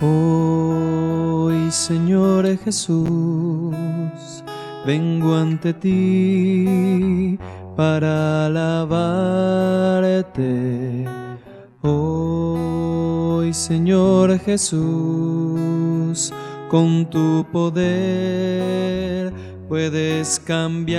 Hoy, Señor Jesús, vengo ante ti para alabarte. Hoy, Señor Jesús, con tu poder puedes cambiarme.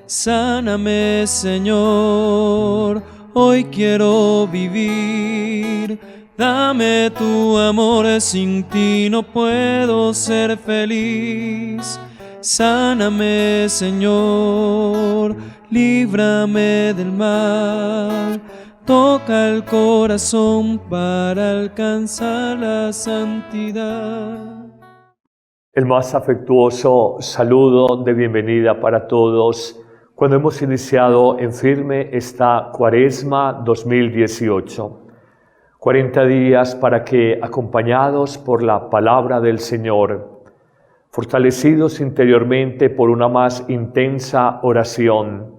Sáname, Señor, hoy quiero vivir. Dame tu amor, sin ti no puedo ser feliz. Sáname, Señor, líbrame del mal. Toca el corazón para alcanzar la santidad. El más afectuoso saludo de bienvenida para todos cuando hemos iniciado en firme esta Cuaresma 2018. 40 días para que, acompañados por la palabra del Señor, fortalecidos interiormente por una más intensa oración,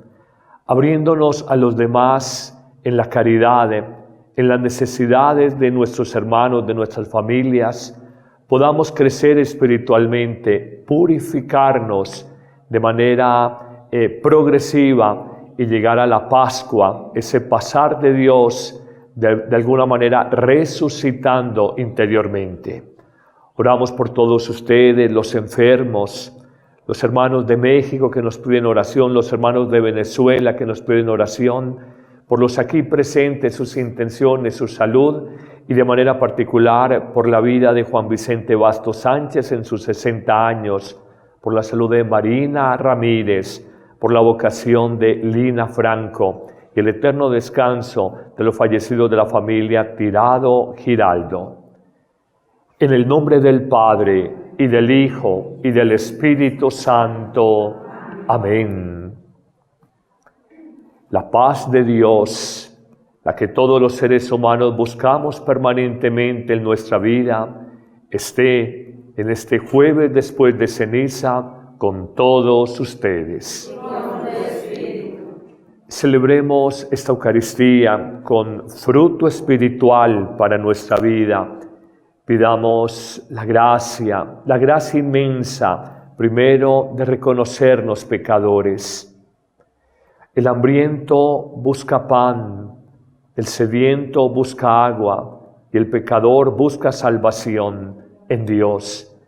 abriéndonos a los demás en la caridad, en las necesidades de nuestros hermanos, de nuestras familias, podamos crecer espiritualmente, purificarnos de manera progresiva y llegar a la Pascua, ese pasar de Dios de alguna manera resucitando interiormente. Oramos por todos ustedes, los enfermos, los hermanos de México que nos piden oración, los hermanos de Venezuela que nos piden oración, por los aquí presentes, sus intenciones, su salud, y de manera particular por la vida de Juan Vicente Bastos Sánchez en sus 60 años, por la salud de Marina Ramírez, por la vocación de Lina Franco y el eterno descanso de los fallecidos de la familia Tirado Giraldo. En el nombre del Padre, y del Hijo, y del Espíritu Santo. Amén. La paz de Dios, la que todos los seres humanos buscamos permanentemente en nuestra vida, esté en este jueves después de ceniza con todos ustedes. Celebremos esta Eucaristía con fruto espiritual para nuestra vida. Pidamos la gracia inmensa, primero de reconocernos pecadores. El hambriento busca pan, el sediento busca agua y el pecador busca salvación en Dios.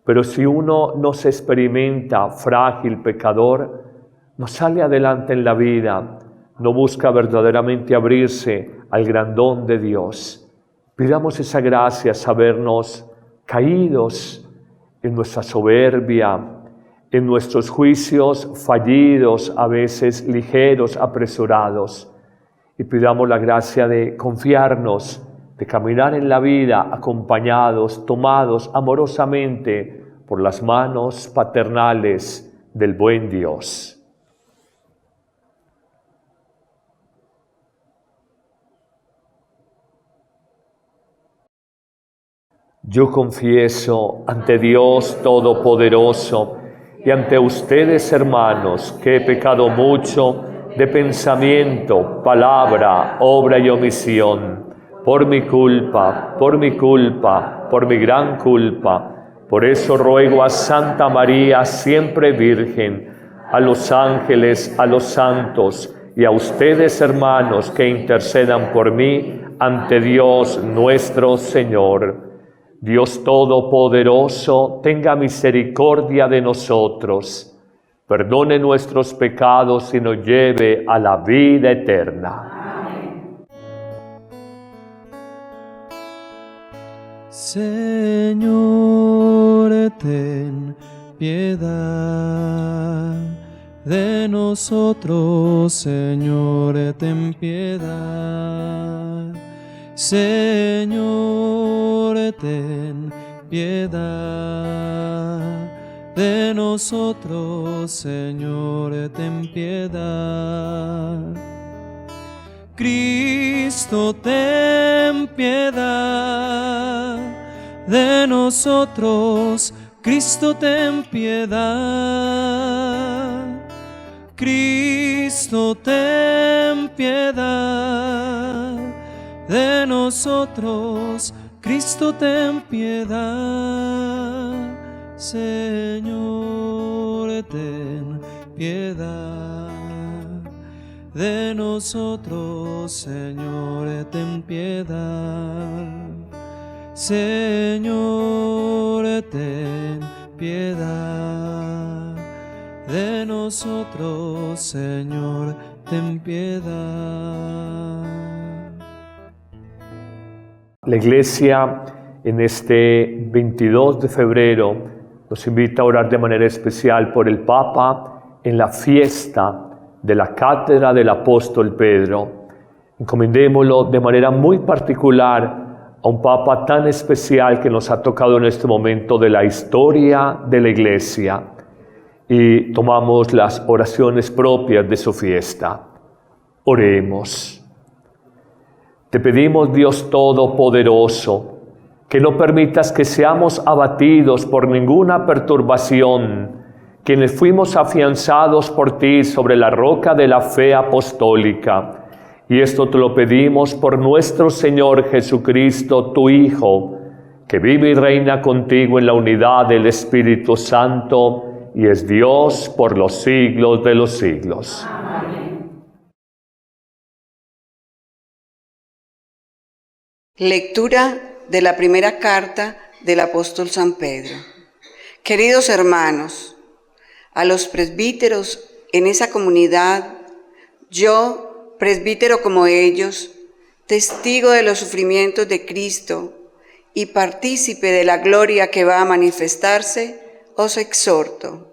Pero si uno no se experimenta frágil, pecador, no sale adelante en la vida, no busca verdaderamente abrirse al gran don de Dios. Pidamos esa gracia, sabernos caídos en nuestra soberbia, en nuestros juicios fallidos, a veces ligeros, apresurados. Y pidamos la gracia de confiarnos, de caminar en la vida acompañados, tomados amorosamente por las manos paternales del buen Dios. Yo confieso ante Dios Todopoderoso y ante ustedes, hermanos, que he pecado mucho de pensamiento, palabra, obra y omisión, por mi culpa, por mi gran culpa. Por eso ruego a Santa María, siempre Virgen, a los ángeles, a los santos y a ustedes, hermanos, que intercedan por mí ante Dios nuestro Señor. Dios Todopoderoso, tenga misericordia de nosotros, perdone nuestros pecados y nos lleve a la vida eterna. Amén. Señor, ten piedad de nosotros, Señor, ten piedad. Señor, ten piedad de nosotros, Señor, ten piedad. Cristo, ten piedad de nosotros, Cristo, ten piedad. Cristo, ten piedad de nosotros, Cristo ten piedad. Señor, ten piedad de nosotros, Señor, ten piedad. Señor, ten piedad de nosotros, Señor, ten piedad. La Iglesia en este 22 de febrero nos invita a orar de manera especial por el Papa en la fiesta de la Cátedra del Apóstol Pedro. Encomendémoslo de manera muy particular a un Papa tan especial que nos ha tocado en este momento de la historia de la Iglesia, y tomamos las oraciones propias de su fiesta. Oremos. Te pedimos, Dios Todopoderoso, que no permitas que seamos abatidos por ninguna perturbación, quienes fuimos afianzados por ti sobre la roca de la fe apostólica. Y esto te lo pedimos por nuestro Señor Jesucristo, tu Hijo, que vive y reina contigo en la unidad del Espíritu Santo y es Dios por los siglos de los siglos. Amén. Lectura de la primera carta del apóstol San Pedro. Queridos hermanos, a los presbíteros en esa comunidad, yo, presbítero como ellos, testigo de los sufrimientos de Cristo y partícipe de la gloria que va a manifestarse, os exhorto.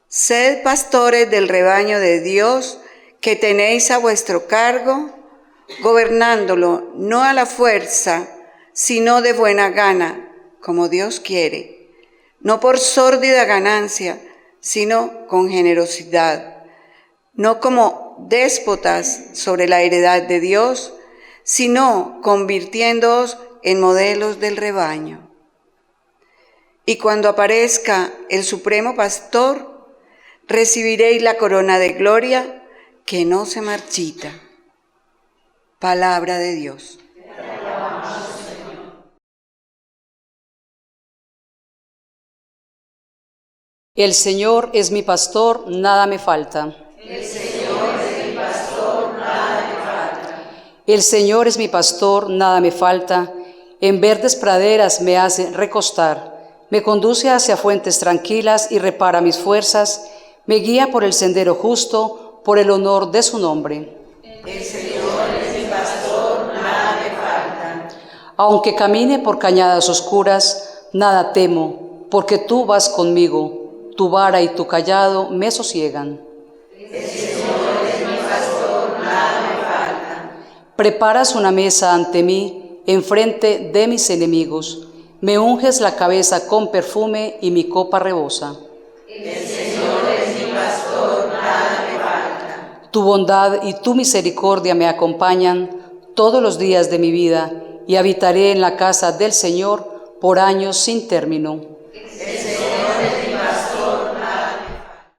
Sed pastores del rebaño de Dios que tenéis a vuestro cargo, gobernándolo no a la fuerza, sino de buena gana, como Dios quiere, no por sórdida ganancia, sino con generosidad, no como déspotas sobre la heredad de Dios, sino convirtiéndoos en modelos del rebaño. Y cuando aparezca el Supremo Pastor, recibiréis la corona de gloria que no se marchita. Palabra de Dios. El Señor es mi pastor, nada me falta. El Señor es mi pastor, nada me falta. El Señor es mi pastor, nada me falta. En verdes praderas me hace recostar. Me conduce hacia fuentes tranquilas y repara mis fuerzas. Me guía por el sendero justo, por el honor de su nombre. El Señor es mi pastor, nada me falta. Aunque camine por cañadas oscuras, nada temo, porque tú vas conmigo. Tu vara y tu cayado me sosiegan. El Señor es mi pastor, nada me falta. Preparas una mesa ante mí, enfrente de mis enemigos. Me unges la cabeza con perfume y mi copa rebosa. El Señor es mi pastor, nada me falta. Tu bondad y tu misericordia me acompañan todos los días de mi vida y habitaré en la casa del Señor por años sin término. El Señor es mi pastor, nada me falta.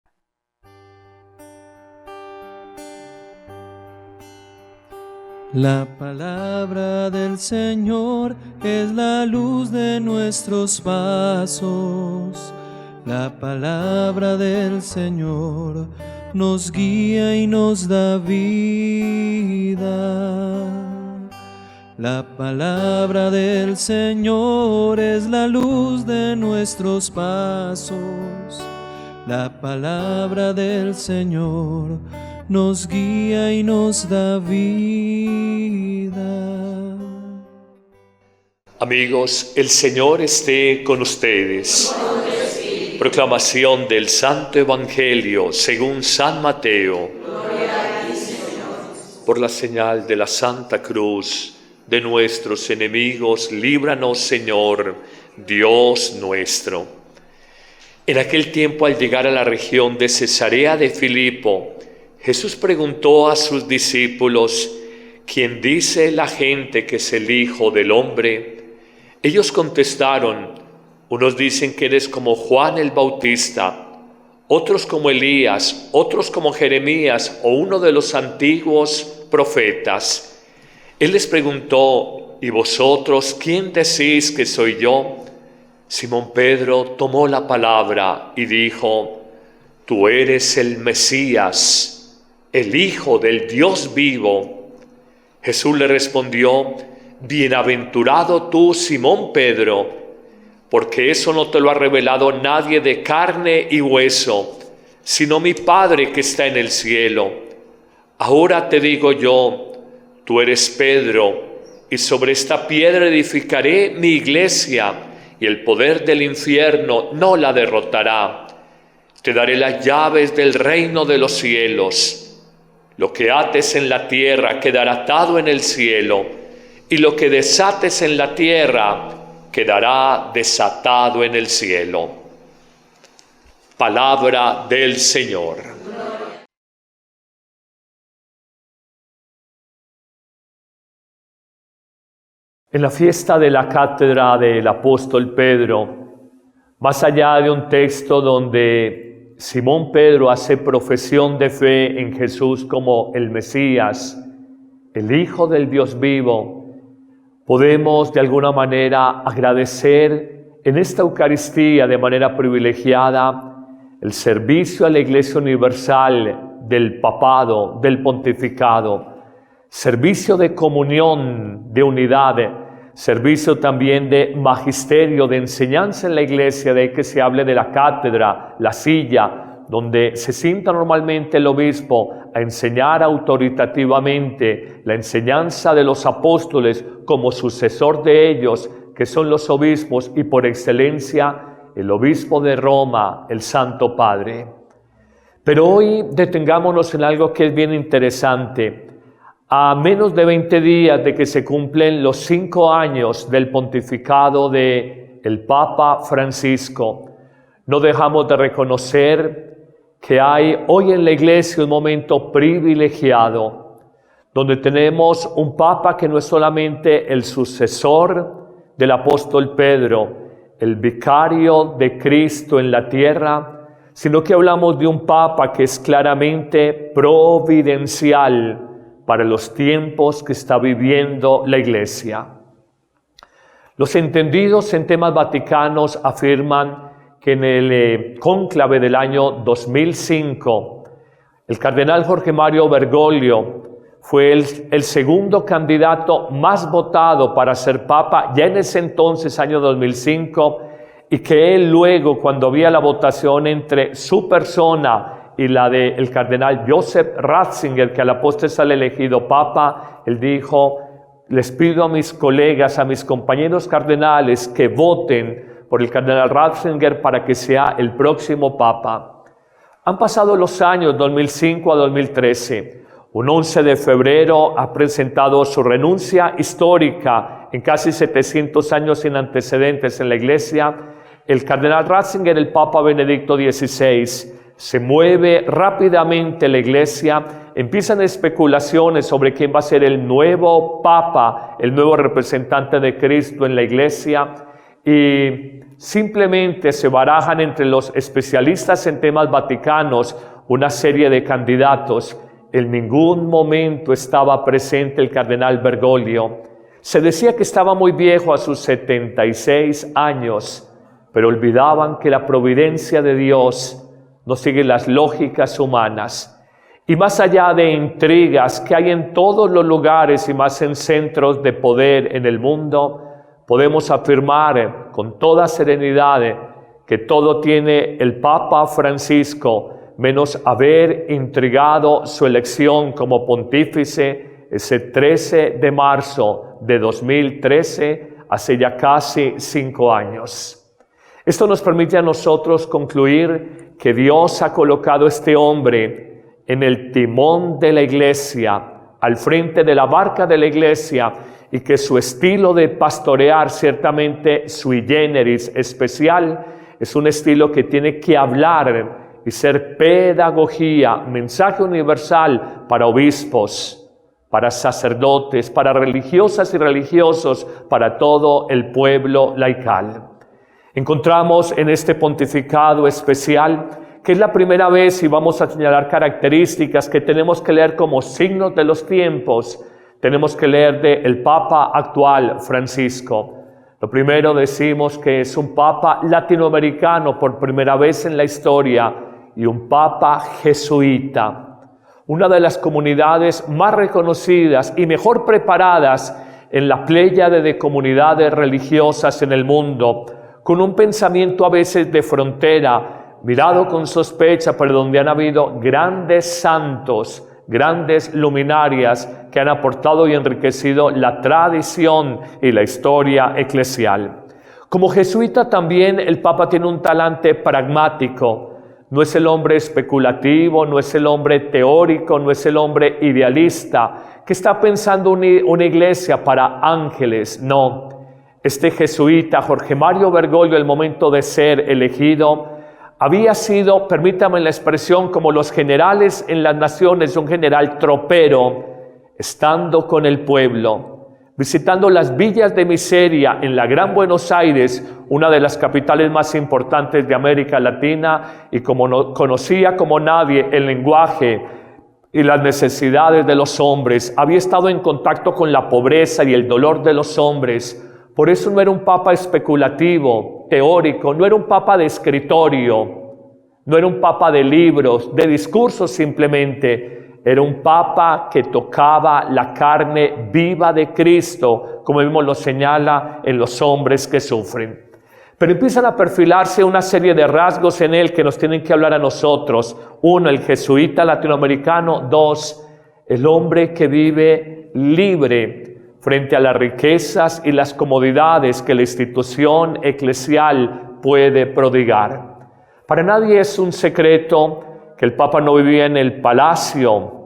La palabra del Señor es la luz de nuestros pasos. La palabra del Señor nos guía y nos da vida. La palabra del Señor es la luz de nuestros pasos. La palabra del Señor nos guía y nos da vida. Amigos, el Señor esté con ustedes. Proclamación del Santo Evangelio según San Mateo. Gloria a ti, Señor. Por la señal de la Santa Cruz de nuestros enemigos, líbranos, Señor, Dios nuestro. En aquel tiempo, al llegar a la región de Cesarea de Filipo, Jesús preguntó a sus discípulos: ¿Quién dice la gente que es el Hijo del Hombre? Ellos contestaron: unos dicen que eres como Juan el Bautista, otros como Elías, otros como Jeremías o uno de los antiguos profetas. Él les preguntó: ¿y vosotros quién decís que soy yo? Simón Pedro tomó la palabra y dijo: Tú eres el Mesías, el Hijo del Dios vivo. Jesús le respondió: Bienaventurado tú, Simón Pedro, porque eso no te lo ha revelado nadie de carne y hueso, sino mi Padre que está en el cielo. Ahora te digo yo, tú eres Pedro, y sobre esta piedra edificaré mi iglesia, y el poder del infierno no la derrotará. Te daré las llaves del reino de los cielos. Lo que ates en la tierra quedará atado en el cielo, y lo que desates en la tierra quedará desatado en el cielo. Palabra del Señor. En la fiesta de la cátedra del apóstol Pedro, más allá de un texto donde Simón Pedro hace profesión de fe en Jesús como el Mesías, el Hijo del Dios vivo, podemos de alguna manera agradecer en esta Eucaristía de manera privilegiada el servicio a la Iglesia Universal del Papado, del Pontificado, servicio de comunión, de unidad, servicio también de magisterio, de enseñanza en la Iglesia, de que se hable de la cátedra, la silla, donde se sienta normalmente el obispo a enseñar autoritativamente la enseñanza de los apóstoles como sucesor de ellos, que son los obispos, y por excelencia el obispo de Roma, el Santo Padre. Pero hoy detengámonos en algo que es bien interesante. A menos de 20 días de que se cumplen los 5 años del pontificado del Papa Francisco, no dejamos de reconocer que hay hoy en la Iglesia un momento privilegiado, donde tenemos un Papa que no es solamente el sucesor del apóstol Pedro, el vicario de Cristo en la tierra, sino que hablamos de un Papa que es claramente providencial para los tiempos que está viviendo la Iglesia. Los entendidos en temas vaticanos afirman que en el cónclave del año 2005, el cardenal Jorge Mario Bergoglio fue el segundo candidato más votado para ser papa, ya en ese entonces, año 2005, y que él luego, cuando había la votación entre su persona y la del cardenal Joseph Ratzinger, que a la postre sale elegido papa, él dijo: les pido a mis colegas, a mis compañeros cardenales, que voten por el cardenal Ratzinger para que sea el próximo papa. Han pasado los años 2005 a 2013. Un 11 de febrero ha presentado su renuncia histórica en casi 700 años sin antecedentes en la Iglesia. El cardenal Ratzinger, el Papa Benedicto XVI, se mueve rápidamente la Iglesia, empiezan especulaciones sobre quién va a ser el nuevo Papa, el nuevo representante de Cristo en la Iglesia, y simplemente se barajan entre los especialistas en temas vaticanos una serie de candidatos. En ningún momento estaba presente el cardenal Bergoglio. Se decía que estaba muy viejo a sus 76 años, pero olvidaban que la providencia de Dios no sigue las lógicas humanas. Y más allá de intrigas que hay en todos los lugares y más en centros de poder en el mundo, podemos afirmar con toda serenidad que todo tiene el Papa Francisco, menos haber intrigado su elección como pontífice ese 13 de marzo de 2013, hace ya casi 5 años. Esto nos permite a nosotros concluir que Dios ha colocado a este hombre en el timón de la Iglesia, al frente de la barca de la Iglesia, y que su estilo de pastorear, ciertamente sui generis, especial, es un estilo que tiene que hablar y ser pedagogía, mensaje universal para obispos, para sacerdotes, para religiosas y religiosos, para todo el pueblo laical. Encontramos en este pontificado especial que es la primera vez, y vamos a señalar características que tenemos que leer como signos de los tiempos, tenemos que leer del Papa actual, Francisco. Lo primero decimos que es un Papa latinoamericano por primera vez en la historia y un Papa jesuita. Una de las comunidades más reconocidas y mejor preparadas en la pléyade de comunidades religiosas en el mundo, con un pensamiento a veces de frontera, mirado con sospecha, pero donde han habido grandes santos, grandes luminarias que han aportado y enriquecido la tradición y la historia eclesial. Como jesuita también el Papa tiene un talante pragmático. No es el hombre especulativo, no es el hombre teórico, no es el hombre idealista, que está pensando una iglesia para ángeles, no. Este jesuita, Jorge Mario Bergoglio, el momento de ser elegido, había sido, permítame la expresión, como los generales en las naciones, un general tropero, estando con el pueblo, visitando las villas de miseria en la Gran Buenos Aires, una de las capitales más importantes de América Latina, y conocía como nadie el lenguaje y las necesidades de los hombres, había estado en contacto con la pobreza y el dolor de los hombres. Por eso no era un papa especulativo, teórico, no era un papa de escritorio, no era un papa de libros, de discursos simplemente. Era un papa que tocaba la carne viva de Cristo, como mismo lo señala en los hombres que sufren. Pero empiezan a perfilarse una serie de rasgos en él que nos tienen que hablar a nosotros. Uno, el jesuita latinoamericano. Dos, el hombre que vive libre frente a las riquezas y las comodidades que la institución eclesial puede prodigar. Para nadie es un secreto que el Papa no vivía en el palacio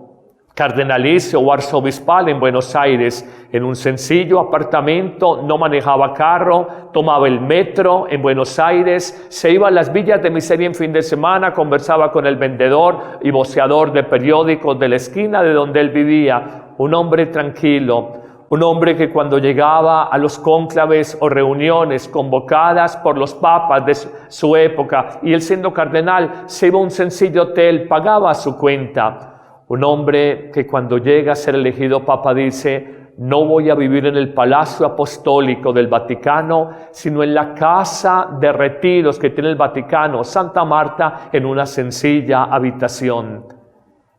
cardenalicio o arzobispal en Buenos Aires, en un sencillo apartamento, no manejaba carro, tomaba el metro en Buenos Aires, se iba a las villas de miseria en fin de semana, conversaba con el vendedor y voceador de periódicos de la esquina de donde él vivía. Un hombre tranquilo, un hombre que cuando llegaba a los cónclaves o reuniones convocadas por los papas de su época, y él siendo cardenal, se iba a un sencillo hotel, pagaba su cuenta. Un hombre que cuando llega a ser elegido papa dice: no voy a vivir en el Palacio Apostólico del Vaticano, sino en la casa de retiros que tiene el Vaticano, Santa Marta, en una sencilla habitación.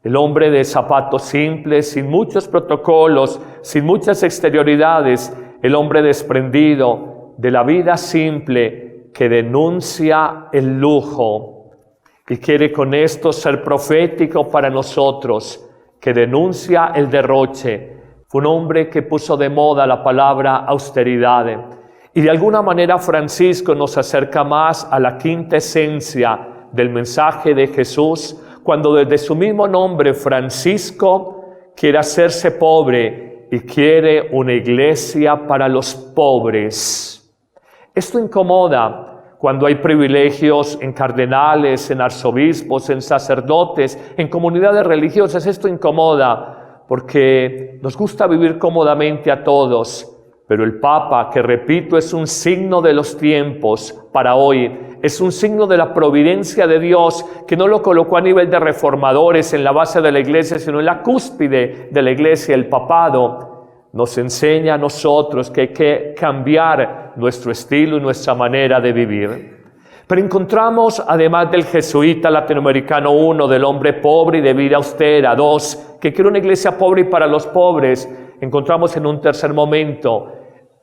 El hombre de zapatos simples, sin muchos protocolos, sin muchas exterioridades, el hombre desprendido de la vida simple que denuncia el lujo. Y quiere con esto ser profético para nosotros, que denuncia el derroche. Fue un hombre que puso de moda la palabra austeridad. Y de alguna manera Francisco nos acerca más a la quinta esencia del mensaje de Jesús, cuando desde su mismo nombre, Francisco, quiere hacerse pobre y quiere una iglesia para los pobres. Esto incomoda. Cuando hay privilegios en cardenales, en arzobispos, en sacerdotes, en comunidades religiosas, esto incomoda porque nos gusta vivir cómodamente a todos. Pero el Papa, que repito, es un signo de los tiempos para hoy, es un signo de la providencia de Dios, que no lo colocó a nivel de reformadores en la base de la iglesia, sino en la cúspide de la iglesia, el papado. Nos enseña a nosotros que hay que cambiar nuestro estilo y nuestra manera de vivir. Pero encontramos, además del jesuita latinoamericano, uno, del hombre pobre y de vida austera, dos, que quiere una iglesia pobre y para los pobres. Encontramos en un tercer momento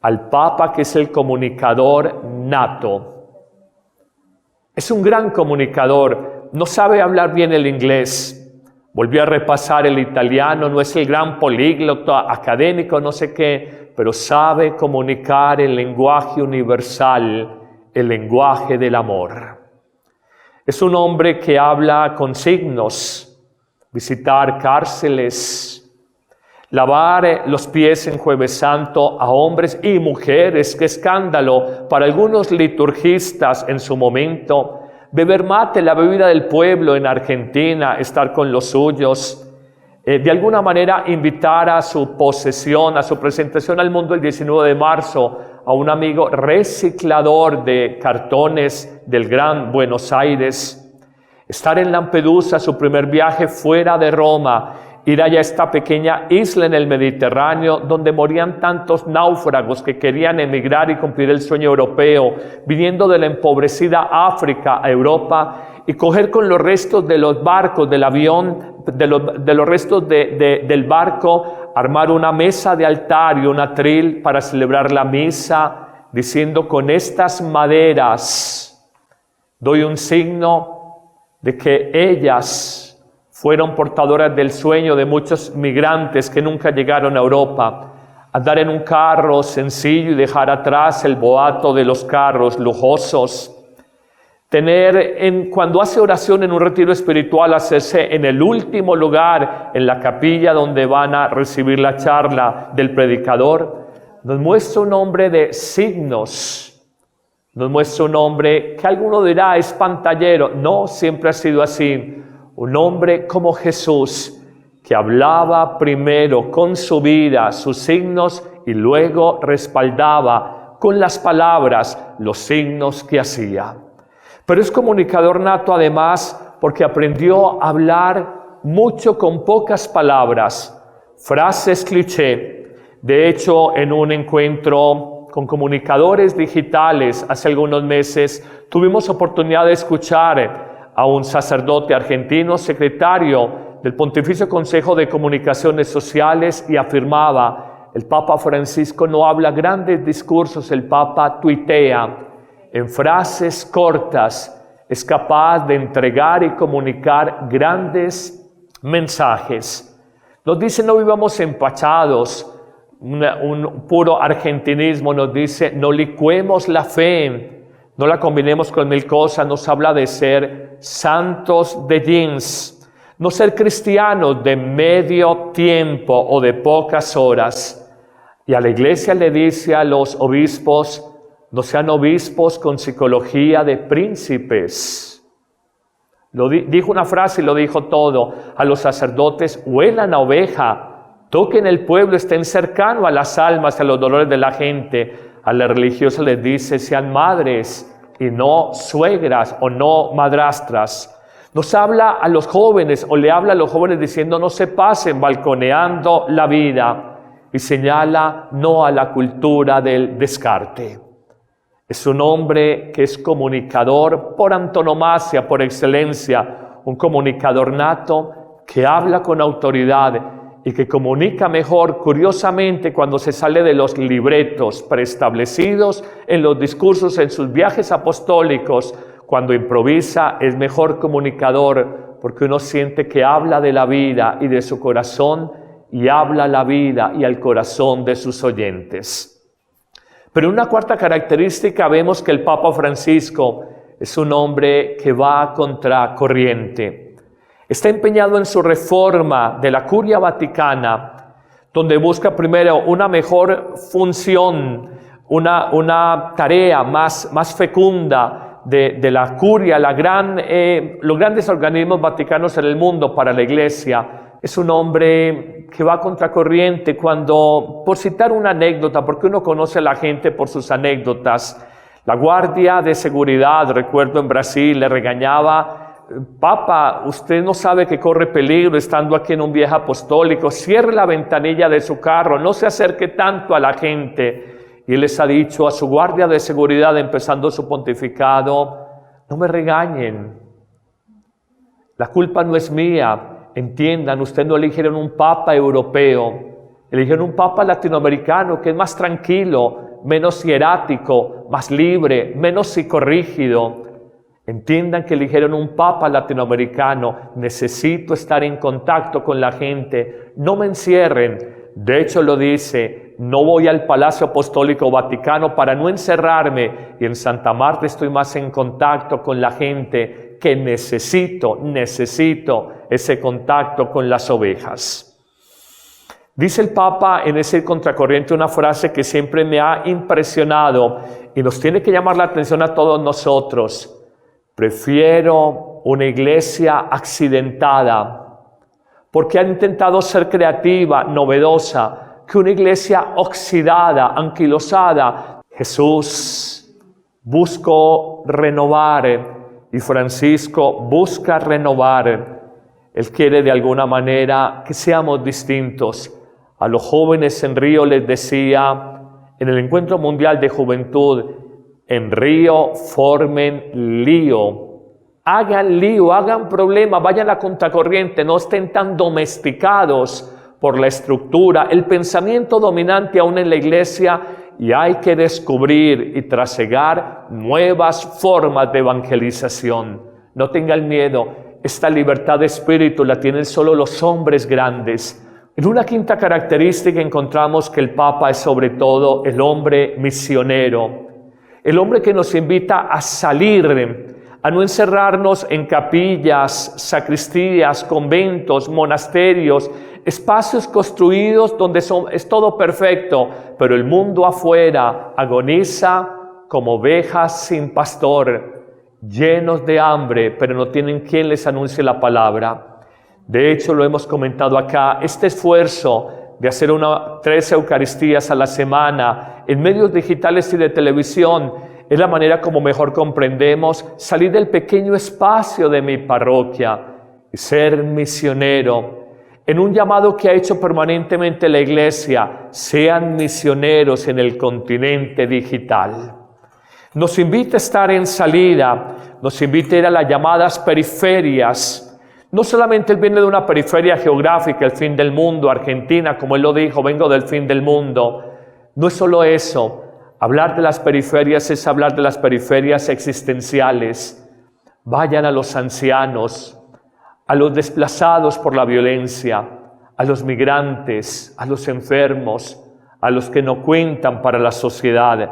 al Papa, que es el comunicador nato. Es un gran comunicador, no sabe hablar bien el inglés. Volvió a repasar el italiano, no es el gran políglota académico, no sé qué, pero sabe comunicar el lenguaje universal, el lenguaje del amor. Es un hombre que habla con signos, visitar cárceles, lavar los pies en Jueves Santo a hombres y mujeres, qué escándalo para algunos liturgistas en su momento. Beber mate, la bebida del pueblo en Argentina, estar con los suyos, de alguna manera invitar a su posesión, a su presentación al mundo el 19 de marzo, a un amigo reciclador de cartones del Gran Buenos Aires, estar en Lampedusa, su primer viaje fuera de Roma, ir allá a esta pequeña isla en el Mediterráneo donde morían tantos náufragos que querían emigrar y cumplir el sueño europeo, viniendo de la empobrecida África a Europa, y coger con los restos de los barcos, del avión, de los restos del barco, armar una mesa de altar y un atril para celebrar la misa, diciendo: con estas maderas doy un signo de que ellas fueron portadoras del sueño de muchos migrantes que nunca llegaron a Europa. Andar en un carro sencillo y dejar atrás el boato de los carros lujosos. Cuando hace oración en un retiro espiritual, hacerse en el último lugar, en la capilla donde van a recibir la charla del predicador. Nos muestra un hombre de signos. Nos muestra un hombre que alguno dirá es pantallero. No, siempre ha sido así. Un hombre como Jesús, que hablaba primero con su vida, sus signos, y luego respaldaba con las palabras los signos que hacía. Pero es comunicador nato además porque aprendió a hablar mucho con pocas palabras, frases cliché. De hecho, en un encuentro con comunicadores digitales hace algunos meses, tuvimos oportunidad de escuchar a un sacerdote argentino, secretario del Pontificio Consejo de Comunicaciones Sociales, y afirmaba: el Papa Francisco no habla grandes discursos, el Papa tuitea. En frases cortas es capaz de entregar y comunicar grandes mensajes. Nos dice: no vivamos empachados, un puro argentinismo. Nos dice: no licuemos la fe, no la combinemos con mil cosas. Nos habla de ser santos de jeans, no ser cristianos de medio tiempo o de pocas horas. Y a la Iglesia le dice a los obispos: no sean obispos con psicología de príncipes. Dijo una frase y lo dijo todo. A los sacerdotes: huelan a oveja, toquen el pueblo, estén cercanos a las almas, a los dolores de la gente. A las religiosas les dice: sean madres y no suegras o no madrastras. Nos habla a los jóvenes, o le habla a los jóvenes diciendo: no se pasen balconeando la vida. Y señala no a la cultura del descarte. Es un hombre que es comunicador por antonomasia, por excelencia, un comunicador nato que habla con autoridad y que comunica mejor, curiosamente, cuando se sale de los libretos preestablecidos en los discursos, en sus viajes apostólicos. Cuando improvisa es mejor comunicador, porque uno siente que habla de la vida y de su corazón, y habla la vida y al corazón de sus oyentes. Pero una cuarta característica, vemos que el Papa Francisco es un hombre que va contracorriente. Está empeñado en su reforma de la Curia Vaticana, donde busca primero una mejor función, una tarea más fecunda de la Curia, los grandes organismos vaticanos en el mundo para la Iglesia. Es un hombre que va contracorriente cuando, por citar una anécdota, porque uno conoce a la gente por sus anécdotas, la guardia de seguridad, recuerdo en Brasil, le regañaba: Papa, usted no sabe que corre peligro estando aquí en un viaje apostólico, cierre la ventanilla de su carro, no se acerque tanto a la gente. Y él les ha dicho a su guardia de seguridad, empezando su pontificado: no me regañen, la culpa no es mía. Entiendan, ustedes no eligieron un papa europeo, eligieron un papa latinoamericano que es más tranquilo, menos hierático, más libre, menos psicorrígido. Entiendan que eligieron un papa latinoamericano. Necesito estar en contacto con la gente, no me encierren. De hecho lo dice: no voy al Palacio Apostólico Vaticano para no encerrarme, y en Santa Marta estoy más en contacto con la gente, que necesito ese contacto con las ovejas. Dice el Papa en ese contracorriente una frase que siempre me ha impresionado y nos tiene que llamar la atención a todos nosotros: prefiero una iglesia accidentada, porque ha intentado ser creativa, novedosa, que una iglesia oxidada, anquilosada. Jesús buscó renovar, y Francisco busca renovar Él quiere de alguna manera que seamos distintos. A los jóvenes en Río les decía, en el Encuentro Mundial de Juventud, en Río formen lío. Hagan lío, hagan problema, vayan a contracorriente, no estén tan domesticados por la estructura, el pensamiento dominante aún en la iglesia, y hay que descubrir y trasegar nuevas formas de evangelización. No tengan miedo, esta libertad de espíritu la tienen solo los hombres grandes. En una quinta característica encontramos que el Papa es sobre todo el hombre misionero, el hombre que nos invita a salir, a no encerrarnos en capillas, sacristías, conventos, monasterios, espacios construidos donde es todo perfecto, pero el mundo afuera agoniza como ovejas sin pastor, llenos de hambre, pero no tienen quien les anuncie la palabra. De hecho, lo hemos comentado acá, este esfuerzo de hacer 3 Eucaristías a la semana en medios digitales y de televisión es la manera como mejor comprendemos salir del pequeño espacio de mi parroquia y ser misionero. En un llamado que ha hecho permanentemente la Iglesia, sean misioneros en el continente digital. Nos invita a estar en salida, nos invita a ir a las llamadas periferias. No solamente Él viene de una periferia geográfica, el fin del mundo, Argentina, como Él lo dijo, vengo del fin del mundo. No es solo eso. Hablar de las periferias es hablar de las periferias existenciales. Vayan a los ancianos, a los desplazados por la violencia, a los migrantes, a los enfermos, a los que no cuentan para la sociedad.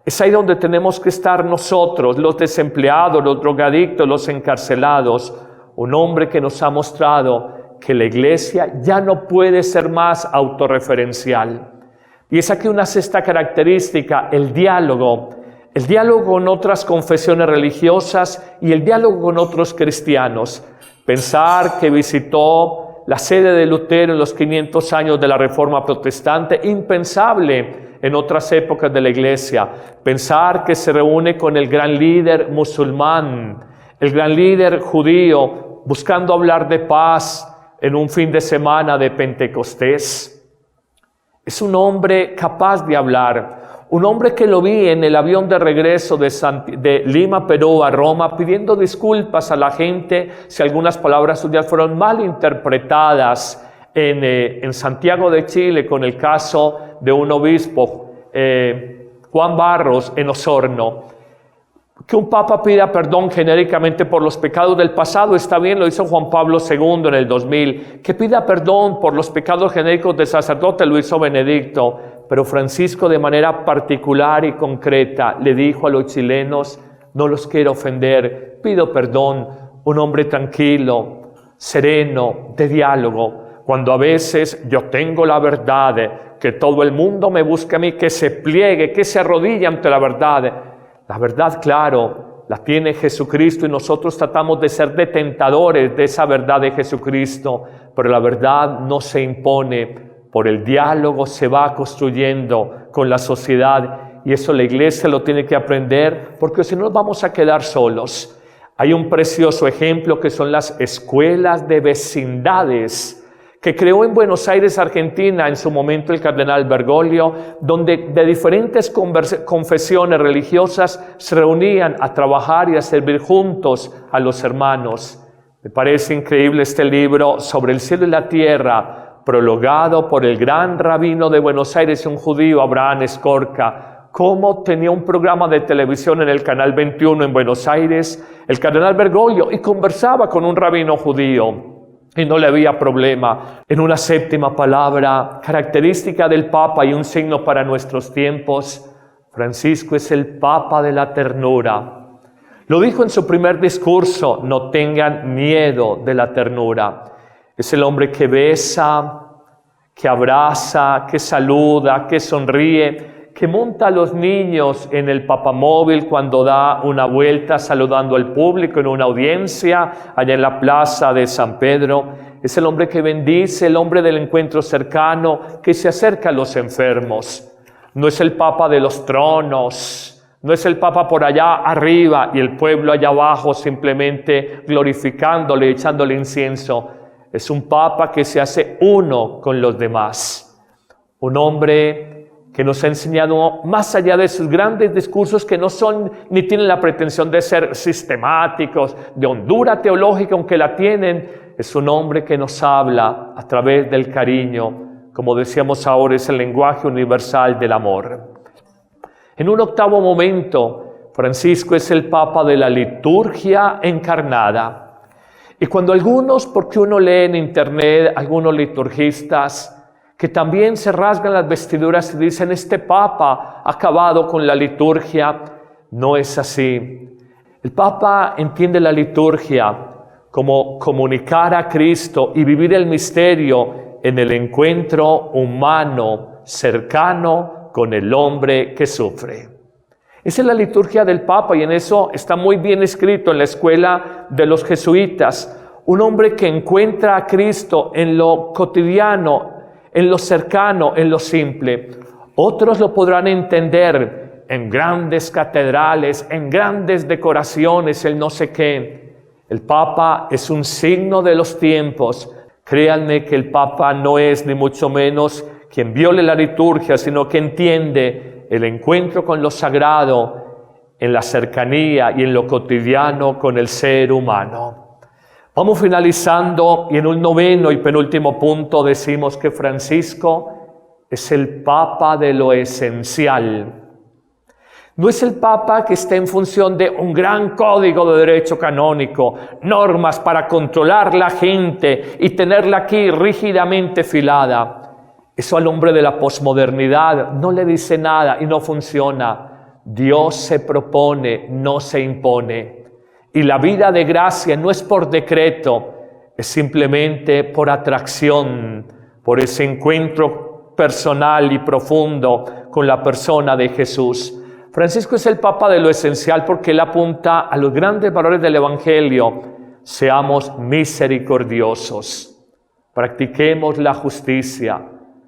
Es ahí donde tenemos que estar nosotros, los desempleados, los drogadictos, los encarcelados. Un hombre que nos ha mostrado que la iglesia ya no puede ser más autorreferencial. Y es aquí una sexta característica, el diálogo con otras confesiones religiosas y el diálogo con otros cristianos. Pensar que visitó la sede de Lutero en los 500 años de la Reforma Protestante, impensable en otras épocas de la Iglesia. Pensar que se reúne con el gran líder musulmán, el gran líder judío, buscando hablar de paz en un fin de semana de Pentecostés. Es un hombre capaz de hablar, un hombre que lo vi en el avión de regreso de Lima, Perú a Roma, pidiendo disculpas a la gente si algunas palabras suyas fueron mal interpretadas en Santiago de Chile con el caso de un obispo, Juan Barros, en Osorno. Que un papa pida perdón genéricamente por los pecados del pasado, está bien, lo hizo Juan Pablo II en el 2000. Que pida perdón por los pecados genéricos del sacerdote, lo hizo Benedicto. Pero Francisco, de manera particular y concreta, le dijo a los chilenos, no los quiero ofender, pido perdón. Un hombre tranquilo, sereno, de diálogo. Cuando a veces yo tengo la verdad, que todo el mundo me busque a mí, que se pliegue, que se arrodille ante la verdad. La verdad, claro, la tiene Jesucristo y nosotros tratamos de ser detentadores de esa verdad de Jesucristo, pero la verdad no se impone, por el diálogo se va construyendo con la sociedad y eso la iglesia lo tiene que aprender porque si no nos vamos a quedar solos. Hay un precioso ejemplo que son las escuelas de vecindades que creó en Buenos Aires, Argentina, en su momento el cardenal Bergoglio, donde de diferentes confesiones religiosas se reunían a trabajar y a servir juntos a los hermanos. Me parece increíble este libro sobre el cielo y la tierra, prologado por el gran rabino de Buenos Aires, un judío, Abraham Escorca, cómo tenía un programa de televisión en el Canal 21 en Buenos Aires, el cardenal Bergoglio, y conversaba con un rabino judío. Y no le había problema. En una séptima palabra, característica del Papa y un signo para nuestros tiempos, Francisco es el Papa de la ternura. Lo dijo en su primer discurso, no tengan miedo de la ternura. Es el hombre que besa, que abraza, que saluda, que sonríe, que monta a los niños en el papamóvil cuando da una vuelta saludando al público en una audiencia allá en la plaza de San Pedro. Es el hombre que bendice, el hombre del encuentro cercano, que se acerca a los enfermos. No es el Papa de los tronos, no es el Papa por allá arriba y el pueblo allá abajo simplemente glorificándole, echándole incienso. Es un Papa que se hace uno con los demás. Un hombre que nos ha enseñado, más allá de sus grandes discursos que no son ni tienen la pretensión de ser sistemáticos, de hondura teológica, aunque la tienen, es un hombre que nos habla a través del cariño, como decíamos ahora, es el lenguaje universal del amor. En un octavo momento, Francisco es el Papa de la liturgia encarnada. Y cuando algunos, porque uno lee en internet, algunos liturgistas, que también se rasgan las vestiduras y dicen, este Papa ha acabado con la liturgia, no es así. El Papa entiende la liturgia como comunicar a Cristo y vivir el misterio en el encuentro humano, cercano con el hombre que sufre. Esa es la liturgia del Papa y en eso está muy bien escrito en la escuela de los jesuitas. Un hombre que encuentra a Cristo en lo cotidiano, en lo cercano, en lo simple. Otros lo podrán entender en grandes catedrales, en grandes decoraciones, el no sé qué. El Papa es un signo de los tiempos. Créanme que el Papa no es ni mucho menos quien viole la liturgia, sino que entiende el encuentro con lo sagrado en la cercanía y en lo cotidiano con el ser humano. Vamos finalizando y en un noveno y penúltimo punto decimos que Francisco es el Papa de lo esencial. No es el Papa que está en función de un gran código de derecho canónico, normas para controlar la gente y tenerla aquí rígidamente filada. Eso al hombre de la posmodernidad no le dice nada y no funciona. Dios se propone, no se impone. Y la vida de gracia no es por decreto, es simplemente por atracción, por ese encuentro personal y profundo con la persona de Jesús. Francisco es el Papa de lo esencial porque él apunta a los grandes valores del Evangelio. Seamos misericordiosos, practiquemos la justicia,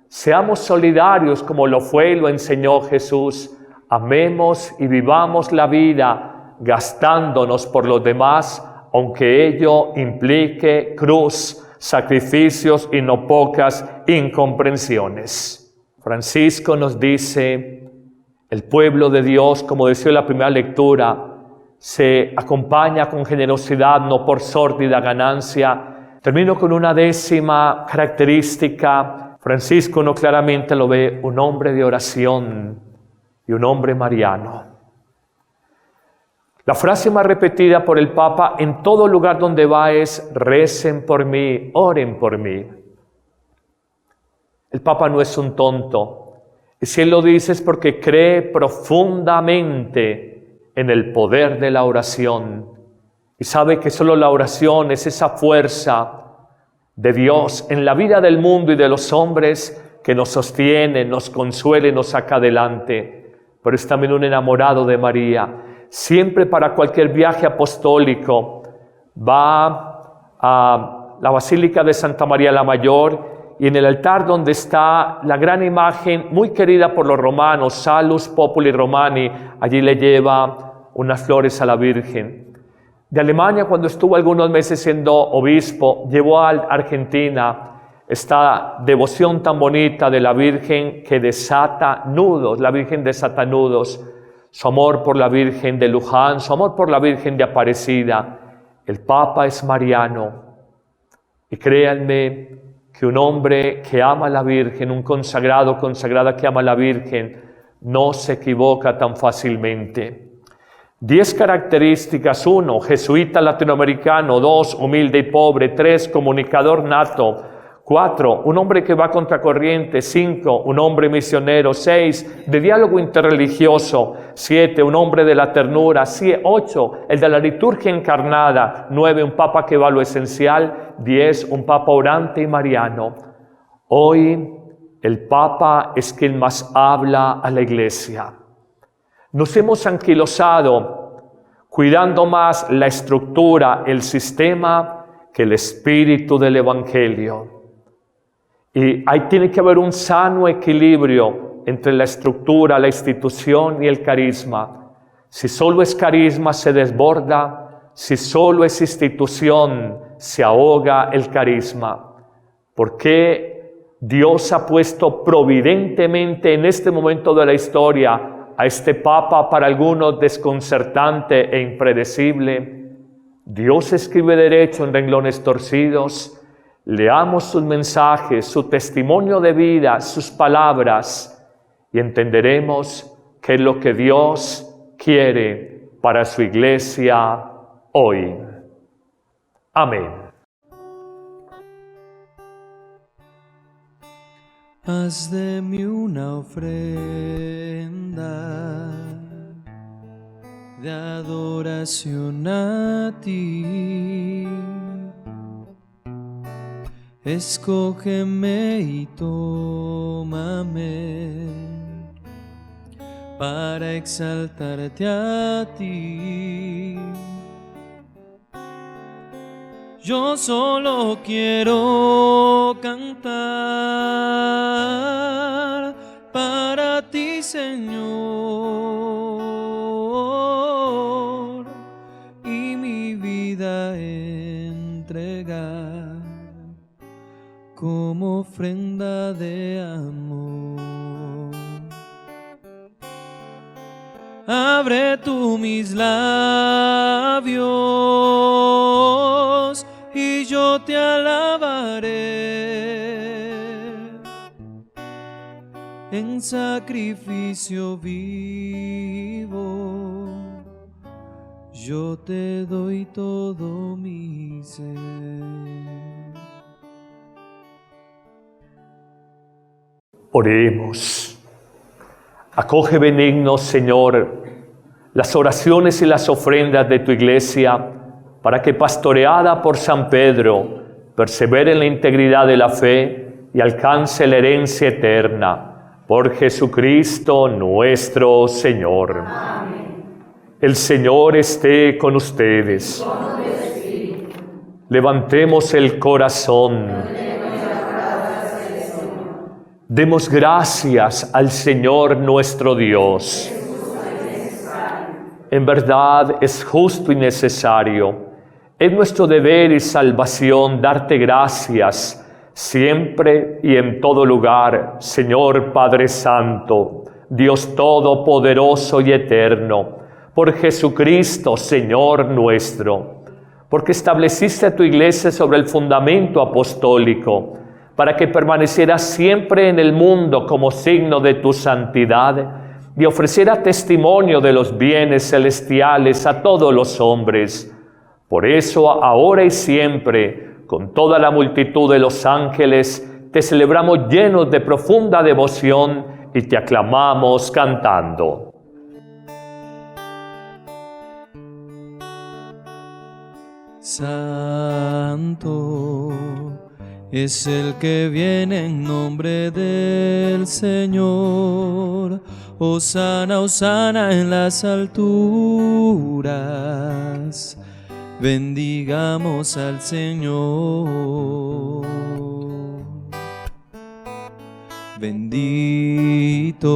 seamos solidarios como lo fue y lo enseñó Jesús, amemos y vivamos la vida gastándonos por los demás, aunque ello implique cruz, sacrificios y no pocas incomprensiones. Francisco nos dice, el pueblo de Dios, como decía en la primera lectura, se acompaña con generosidad, no por sórdida ganancia. Termino con una décima característica. Francisco no claramente lo ve, un hombre de oración y un hombre mariano. La frase más repetida por el Papa en todo lugar donde va es, recen por mí, oren por mí. El Papa no es un tonto. Y si él lo dice es porque cree profundamente en el poder de la oración. Y sabe que solo la oración es esa fuerza de Dios en la vida del mundo y de los hombres que nos sostiene, nos consuela y nos saca adelante. Pero es también un enamorado de María. Siempre para cualquier viaje apostólico va a la Basílica de Santa María la Mayor y en el altar donde está la gran imagen muy querida por los romanos, Salus Populi Romani, allí le lleva unas flores a la Virgen. De Alemania, cuando estuvo algunos meses siendo obispo, llevó a Argentina esta devoción tan bonita de la Virgen que desata nudos, la Virgen desata nudos. Su amor por la Virgen de Luján, su amor por la Virgen de Aparecida. El Papa es mariano. Y créanme que un hombre que ama a la Virgen, un consagrado, consagrada que ama a la Virgen, no se equivoca tan fácilmente. 10 características. 1, jesuita latinoamericano. 2, humilde y pobre. 3, comunicador nato. 4, un hombre que va contracorriente. 5, un hombre misionero. 6, de diálogo interreligioso. 7, un hombre de la ternura. 8, el de la liturgia encarnada. 9, un Papa que va a lo esencial. 10, un Papa orante y mariano. Hoy el Papa es quien más habla a la Iglesia. Nos hemos anquilosado cuidando más la estructura, el sistema, que el espíritu del Evangelio. Y ahí tiene que haber un sano equilibrio entre la estructura, la institución y el carisma. Si solo es carisma, se desborda. Si solo es institución, se ahoga el carisma? ¿Por qué Dios ha puesto providentemente en este momento de la historia a este Papa para algunos desconcertante e impredecible? Dios escribe derecho en renglones torcidos. Leamos sus mensajes, su testimonio de vida, sus palabras, y entenderemos qué es lo que Dios quiere para su iglesia hoy. Amén. Haz de mí una ofrenda de adoración a ti. Escógeme y tómame para exaltarte a ti. Yo solo quiero cantar para ti, Señor, y mi vida entregar como ofrenda de amor. Abre tú mis labios y yo te alabaré en sacrificio vivo. Yo te doy todo mi ser. Oremos. Acoge benigno, Señor, las oraciones y las ofrendas de tu iglesia, para que, pastoreada por San Pedro, persevere en la integridad de la fe y alcance la herencia eterna. Por Jesucristo nuestro Señor. Amén. El Señor esté con ustedes. Con tu espíritu. Levantemos el corazón. Demos gracias al Señor nuestro Dios. En verdad es justo y necesario. Es nuestro deber y salvación darte gracias siempre y en todo lugar, Señor Padre Santo, Dios Todopoderoso y Eterno, por Jesucristo, Señor nuestro, porque estableciste a tu iglesia sobre el fundamento apostólico, para que permaneciera siempre en el mundo como signo de tu santidad y ofreciera testimonio de los bienes celestiales a todos los hombres. Por eso, ahora y siempre, con toda la multitud de los ángeles, te celebramos llenos de profunda devoción y te aclamamos cantando. Santo es el que viene en nombre del Señor. Hosana, hosana en las alturas. Bendigamos al Señor. Bendito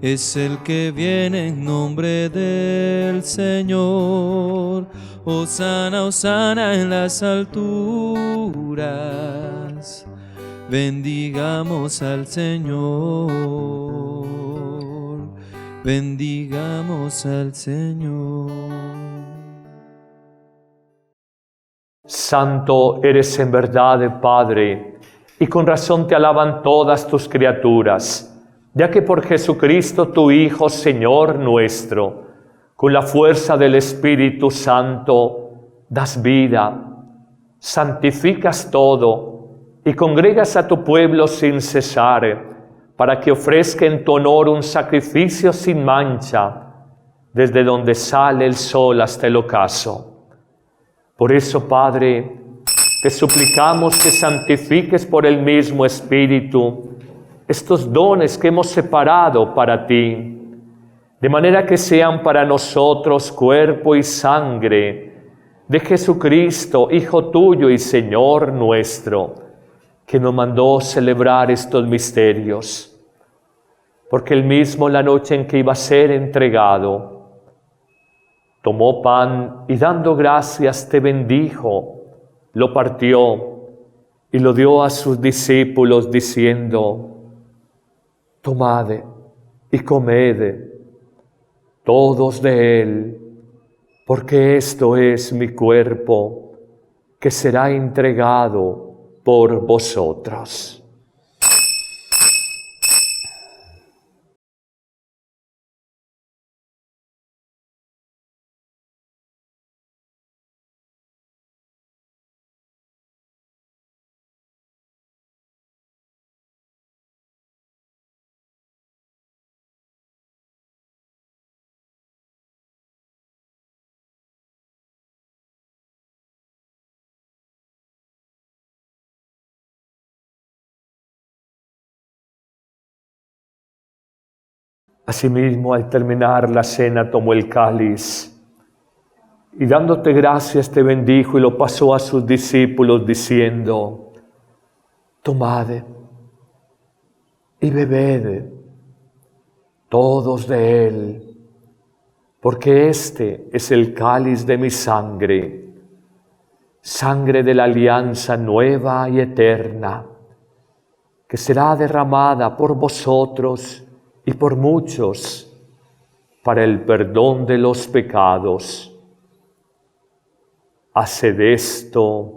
es el que viene en nombre del Señor. Hosana, hosana en las alturas. Bendigamos al Señor. Bendigamos al Señor. Santo eres en verdad, Padre, y con razón te alaban todas tus criaturas, ya que por Jesucristo tu Hijo, Señor nuestro, con la fuerza del Espíritu Santo, das vida, santificas todo y congregas a tu pueblo sin cesar, para que ofrezca en tu honor un sacrificio sin mancha, desde donde sale el sol hasta el ocaso. Por eso, Padre, te suplicamos que santifiques por el mismo Espíritu estos dones que hemos separado para ti, de manera que sean para nosotros cuerpo y sangre de Jesucristo, Hijo tuyo y Señor nuestro, que nos mandó celebrar estos misterios. Porque Él mismo, la noche en que iba a ser entregado, tomó pan y dando gracias te bendijo, lo partió y lo dio a sus discípulos diciendo: tomad y comed todos de él, porque esto es mi cuerpo, que será entregado por vosotros. Asimismo, al terminar la cena, tomó el cáliz y dándote gracias te bendijo y lo pasó a sus discípulos diciendo: tomad y bebed todos de él, porque este es el cáliz de mi sangre, sangre de la alianza nueva y eterna, que será derramada por vosotros y por muchos para el perdón de los pecados. Haced esto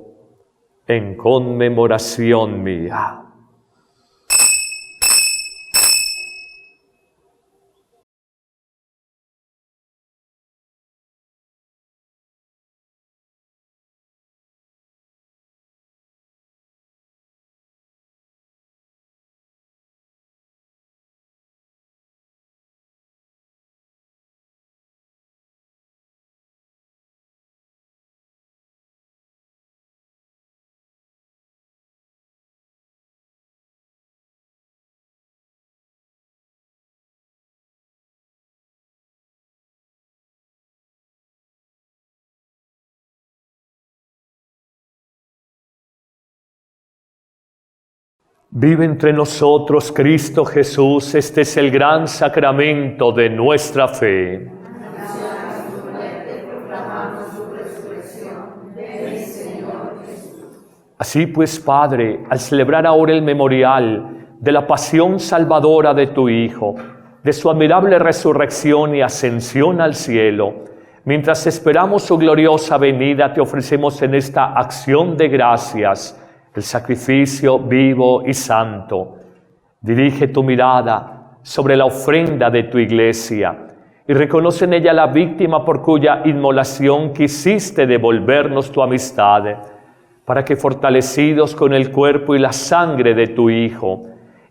en conmemoración mía. Vive entre nosotros Cristo Jesús, este es el gran sacramento de nuestra fe. Así pues, Padre, al celebrar ahora el memorial de la pasión salvadora de tu Hijo, de su admirable resurrección y ascensión al cielo, mientras esperamos su gloriosa venida, te ofrecemos en esta acción de gracias el sacrificio vivo y santo. Dirige tu mirada sobre la ofrenda de tu iglesia y reconoce en ella la víctima por cuya inmolación quisiste devolvernos tu amistad, para que fortalecidos con el cuerpo y la sangre de tu Hijo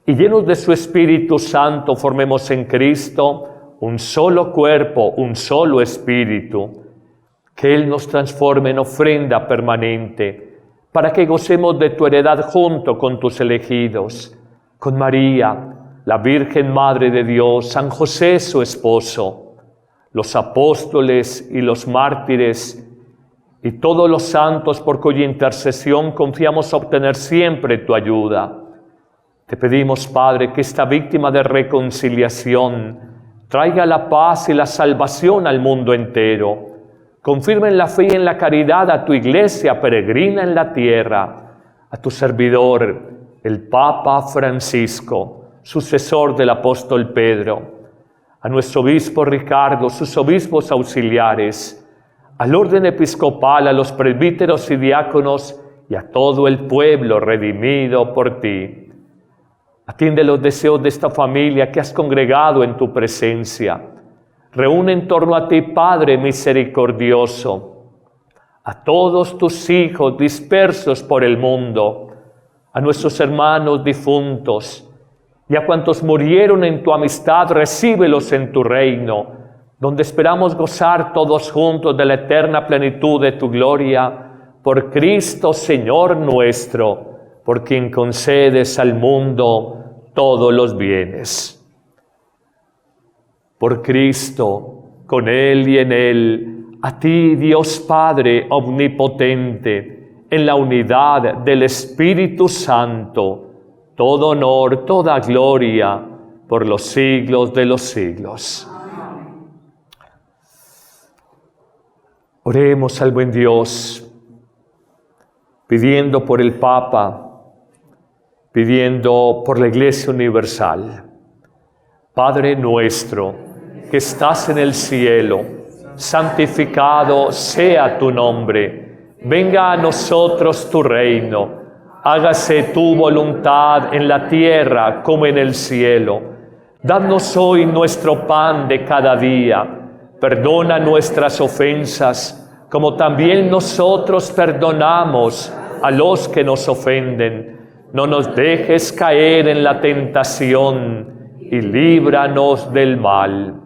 y llenos de su Espíritu Santo formemos en Cristo un solo cuerpo, un solo espíritu. Que Él nos transforme en ofrenda permanente, para que gocemos de tu heredad junto con tus elegidos, con María, la Virgen Madre de Dios, San José su esposo, los apóstoles y los mártires, y todos los santos por cuya intercesión confiamos obtener siempre tu ayuda. Te pedimos, Padre, que esta víctima de reconciliación traiga la paz y la salvación al mundo entero. Confirma en la fe y en la caridad a tu iglesia peregrina en la tierra, a tu servidor, el Papa Francisco, sucesor del apóstol Pedro, a nuestro obispo Ricardo, sus obispos auxiliares, al orden episcopal, a los presbíteros y diáconos y a todo el pueblo redimido por ti. Atiende los deseos de esta familia que has congregado en tu presencia. Reúne en torno a ti, Padre misericordioso, a todos tus hijos dispersos por el mundo, a nuestros hermanos difuntos y a cuantos murieron en tu amistad, recíbelos en tu reino, donde esperamos gozar todos juntos de la eterna plenitud de tu gloria, por Cristo Señor nuestro, por quien concedes al mundo todos los bienes. Por Cristo, con Él y en Él, a ti, Dios Padre omnipotente, en la unidad del Espíritu Santo, todo honor, toda gloria, por los siglos de los siglos. Oremos al buen Dios, pidiendo por el Papa, pidiendo por la Iglesia Universal. Padre nuestro, que estás en el cielo, santificado sea tu nombre. Venga a nosotros tu reino. Hágase tu voluntad en la tierra como en el cielo. Danos hoy nuestro pan de cada día. Perdona nuestras ofensas, como también nosotros perdonamos a los que nos ofenden. No nos dejes caer en la tentación y líbranos del mal.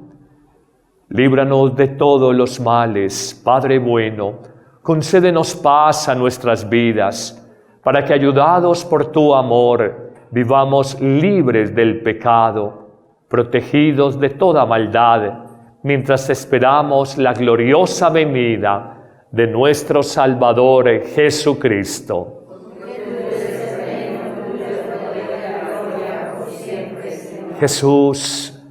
Líbranos de todos los males, Padre bueno. Concédenos paz a nuestras vidas, para que, ayudados por tu amor, vivamos libres del pecado, protegidos de toda maldad, mientras esperamos la gloriosa venida de nuestro Salvador Jesucristo. Jesús,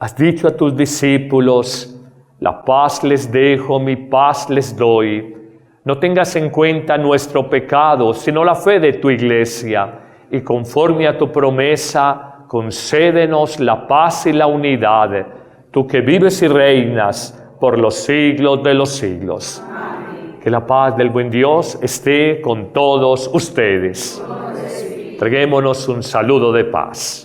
has dicho a tus discípulos: la paz les dejo, mi paz les doy. No tengas en cuenta nuestro pecado, sino la fe de tu Iglesia, y conforme a tu promesa, concédenos la paz y la unidad, tú que vives y reinas por los siglos de los siglos. Amén. Que la paz del buen Dios esté con todos ustedes. Entreguémonos un saludo de paz.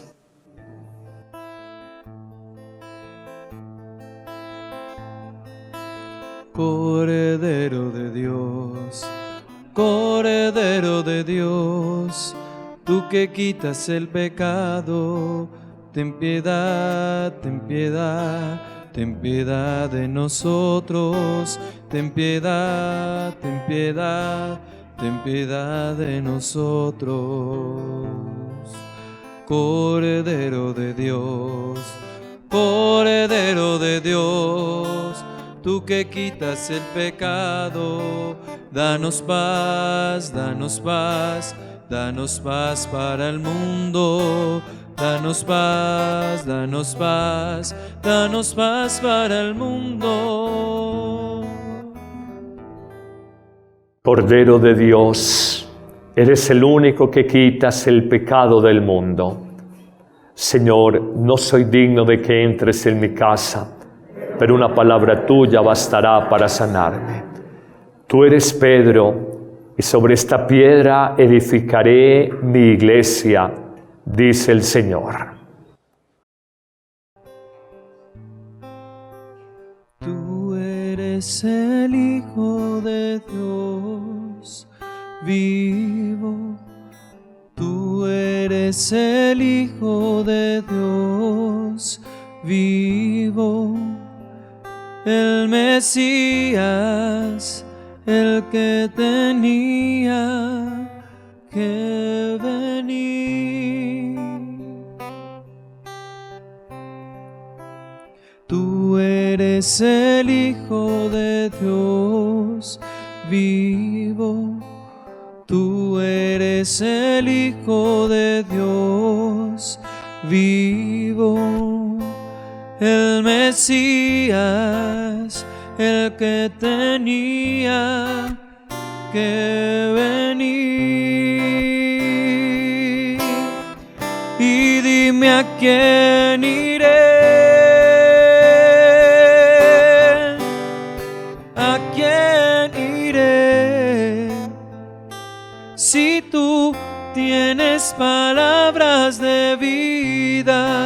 Cordero de Dios, tú que quitas el pecado, ten piedad, ten piedad, ten piedad de nosotros, ten piedad, ten piedad, ten piedad de nosotros. Cordero de Dios, tú que quitas el pecado, danos paz, danos paz, danos paz para el mundo. Danos paz, danos paz, danos paz para el mundo. Cordero de Dios, eres el único que quitas el pecado del mundo. Señor, no soy digno de que entres en mi casa, pero una palabra tuya bastará para sanarme. Tú eres Pedro, y sobre esta piedra edificaré mi iglesia, dice el Señor. Tú eres el Hijo de Dios vivo. Tú eres el Hijo de Dios vivo. El Mesías, el que tenía que venir. Tú eres el Hijo de Dios vivo. Tú eres el Hijo de Dios vivo. El Mesías, el que tenía que venir. Y dime a quién iré, a quién iré, si tú tienes palabras de vida.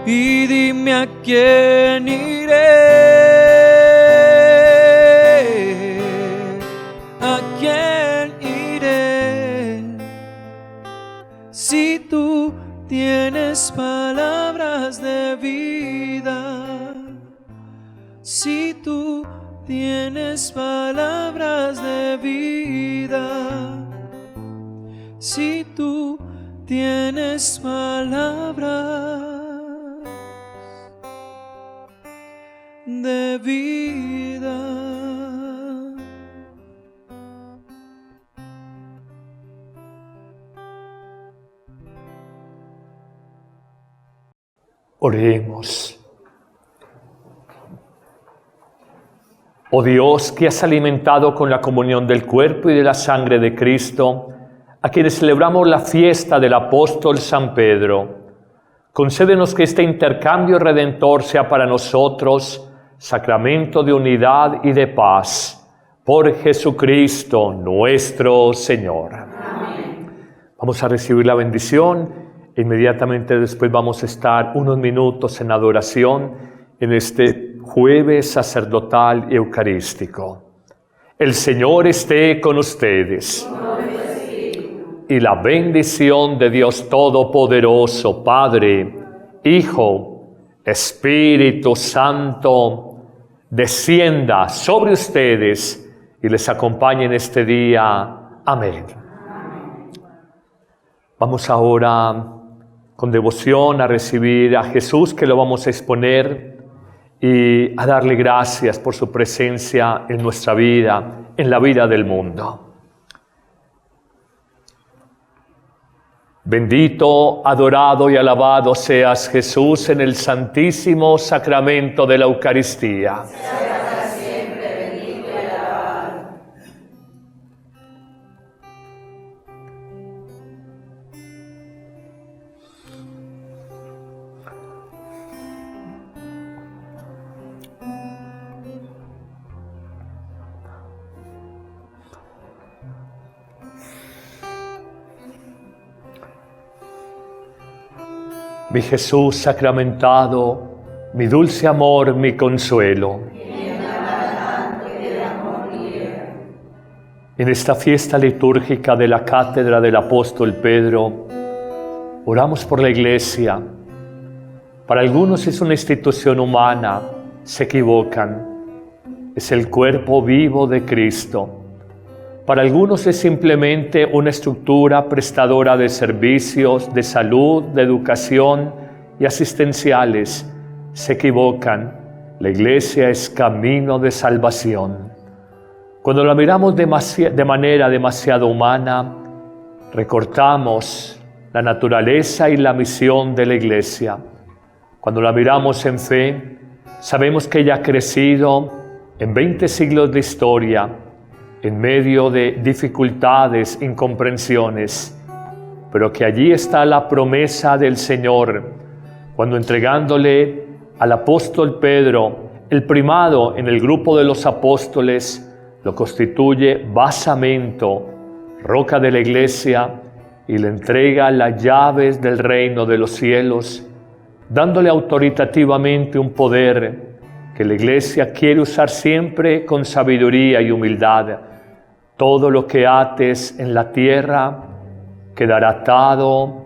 Y dime a quién iré, a quién iré, si tú tienes palabras de vida, si tú tienes palabras de vida, si tú tienes palabras de vida. Oremos. Oh Dios, que has alimentado con la comunión del cuerpo y de la sangre de Cristo, a quienes celebramos la fiesta del apóstol San Pedro, concédenos que este intercambio redentor sea para nosotros sacramento de unidad y de paz. Por Jesucristo nuestro Señor. Amén. Vamos a recibir la bendición. Inmediatamente después vamos a estar unos minutos en adoración en este jueves sacerdotal y eucarístico. El Señor esté con ustedes. Y la bendición de Dios Todopoderoso, Padre, Hijo, Espíritu Santo, descienda sobre ustedes y les acompañe en este día. Amén. Vamos ahora con devoción a recibir a Jesús, que lo vamos a exponer, y a darle gracias por su presencia en nuestra vida, en la vida del mundo. Bendito, adorado y alabado seas, Jesús, en el santísimo sacramento de la Eucaristía. Sea para siempre bendito y alabado. Mi Jesús sacramentado, mi dulce amor, mi consuelo. En esta fiesta litúrgica de la cátedra del apóstol Pedro, oramos por la Iglesia. Para algunos es una institución humana, se equivocan. Es el cuerpo vivo de Cristo. Para algunos es simplemente una estructura prestadora de servicios, de salud, de educación y asistenciales. Se equivocan. La Iglesia es camino de salvación. Cuando la miramos de manera demasiado humana, recortamos la naturaleza y la misión de la Iglesia. Cuando la miramos en fe, sabemos que ella ha crecido en 20 siglos de historia, en medio de dificultades, incomprensiones, pero que allí está la promesa del Señor, cuando entregándole al apóstol Pedro el primado en el grupo de los apóstoles, lo constituye basamento, roca de la Iglesia, y le entrega las llaves del reino de los cielos, dándole autoritativamente un poder que la Iglesia quiere usar siempre con sabiduría y humildad. Todo lo que ates en la tierra quedará atado,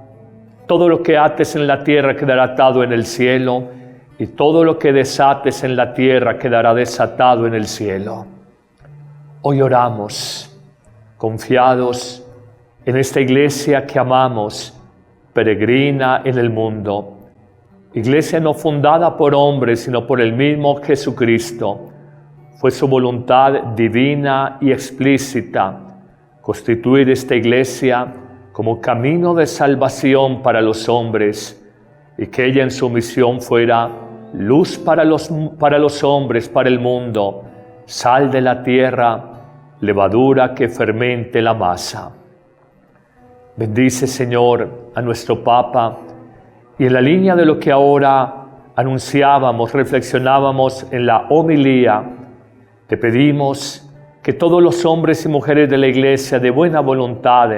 todo lo que ates en la tierra quedará atado en el cielo, y todo lo que desates en la tierra quedará desatado en el cielo. Hoy oramos, confiados en esta Iglesia que amamos, peregrina en el mundo. Iglesia no fundada por hombres, sino por el mismo Jesucristo. Fue su voluntad divina y explícita constituir esta Iglesia como camino de salvación para los hombres, y que ella en su misión fuera luz para los hombres, para el mundo, sal de la tierra, levadura que fermente la masa. Bendice, Señor, a nuestro Papa, y en la línea de lo que ahora anunciábamos, reflexionábamos en la homilía, te pedimos que todos los hombres y mujeres de la Iglesia de buena voluntad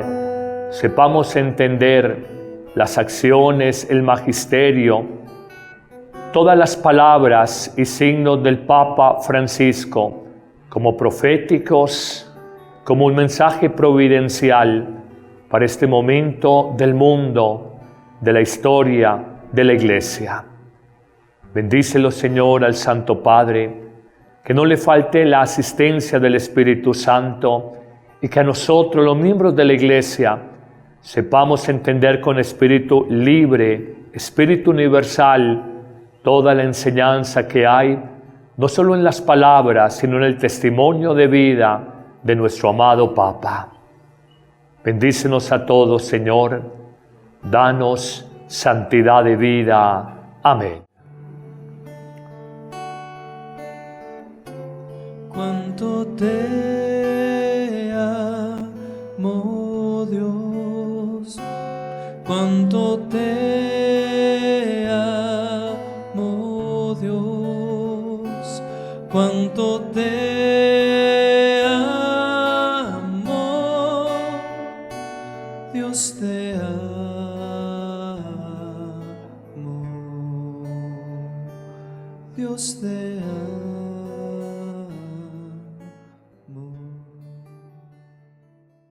sepamos entender las acciones, el magisterio, todas las palabras y signos del Papa Francisco como proféticos, como un mensaje providencial para este momento del mundo, de la historia de la Iglesia. Bendícelo, Señor, al Santo Padre, que no le falte la asistencia del Espíritu Santo, y que a nosotros, los miembros de la Iglesia, sepamos entender con espíritu libre, espíritu universal, toda la enseñanza que hay, no solo en las palabras, sino en el testimonio de vida de nuestro amado Papa. Bendícenos a todos, Señor, danos santidad de vida. Amén. Dios, cuánto te amo, Dios, cuánto te amo, Dios te amo, Dios te amo.